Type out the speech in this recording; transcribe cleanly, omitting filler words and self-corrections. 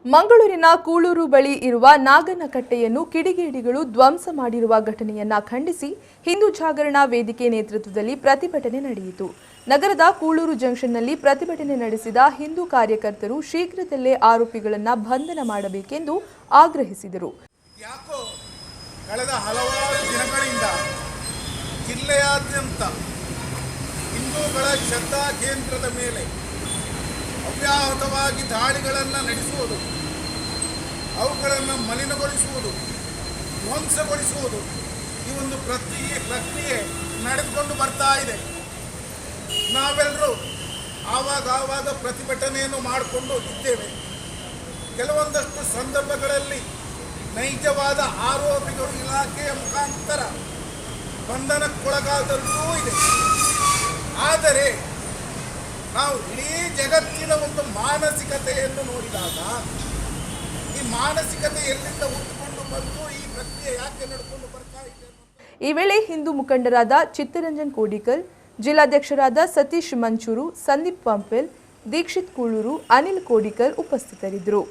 ಮಂಗಳೂರಿನ ಕೂಳೂರು ಬಳಿ ಇರುವ ನಾಗನಕಟ್ಟೆಯನ್ನು ಕಿಡಿಗೇಡಿಗಳು ಧ್ವಂಸ ಮಾಡಿರುವ ಘಟನೆಯನ್ನ ಖಂಡಿಸಿ ಹಿಂದೂ ಜಾಗರಣಾ ವೇದಿಕೆ ನೇತೃತ್ವದಲ್ಲಿ ಪ್ರತಿಭಟನೆ ನಡೆಯಿತು. ನಗರದ ಕೂಳೂರು ಜಂಕ್ಷನ್ನಲ್ಲಿ ಪ್ರತಿಭಟನೆ ನಡೆಸಿದ ಹಿಂದೂ ಕಾರ್ಯಕರ್ತರು ಶೀಘ್ರದಲ್ಲೇ ಆರೋಪಿಗಳನ್ನು ಬಂಧನ ಮಾಡಬೇಕೆಂದು ಆಗ್ರಹಿಸಿದರು. ಕಳೆದ ಹಲವಾರು ದಿನಗಳಿಂದ ಜಿಲ್ಲೆಯಾದ್ಯಂತ ಹಿಂದೂಗಳ ಶ್ರದ್ಧಾ ಕೇಂದ್ರದ ಮೇಲೆ ಅವ್ಯಾಹತವಾಗಿ ದಾಳಿಗಳನ್ನು ನಡೆಸುವುದು, ಅವುಗಳನ್ನು ಮಲಿನಗೊಳಿಸುವುದು, ಧ್ವಂಸಗೊಳಿಸುವುದು ಈ ಒಂದು ಪ್ರಕ್ರಿಯೆ ನಡೆದುಕೊಂಡು ಬರ್ತಾ ಇದೆ. ನಾವೆಲ್ಲರೂ ಆವಾಗ ಪ್ರತಿಭಟನೆಯನ್ನು ಮಾಡಿಕೊಂಡು ಇದ್ದೇವೆ. ಕೆಲವೊಂದಷ್ಟು ಸಂದರ್ಭಗಳಲ್ಲಿ ನೈಜವಾದ ಆರೋಪಿಗಳು ಇಲಾಖೆಯ ಮುಖಾಂತರ ಬಂಧನಕ್ಕೊಳಗಾದಲ್ಲೂ ಇದೆ. ಆದರೆ ನಾವು ಇಡೀ ಜಗತ್ತಿನ ಒಂದು ಮಾನಸಿಕತೆಯನ್ನು ನೋಡಿದಾಗ ಈ ಮಾನಸಿಕತೆ ಎಲ್ಲಿಂದ ಹುಟ್ಟುಕೊಂಡು ಬಂದು ಈ ಪ್ರಕ್ರಿಯೆ ಯಾಕೆ ನಡೆದುಕೊಂಡು ಬರ್ತಾ ಇದೆ? ಈ ವೇಳೆ ಹಿಂದೂ ಮುಖಂಡರಾದ ಚಿತ್ತರಂಜನ್ ಕೋಡಿಕಲ್, ಜಿಲ್ಲಾಧ್ಯಕ್ಷರಾದ ಸತೀಶ್ ಮಂಚೂರು, ಸಂದೀಪ್ ಪಂಪೆಲ್, ದೀಕ್ಷಿತ್ ಕೂಳೂರು, ಅನಿಲ್ ಕೋಡಿಕಲ್ ಉಪಸ್ಥಿತರಿದ್ದರು.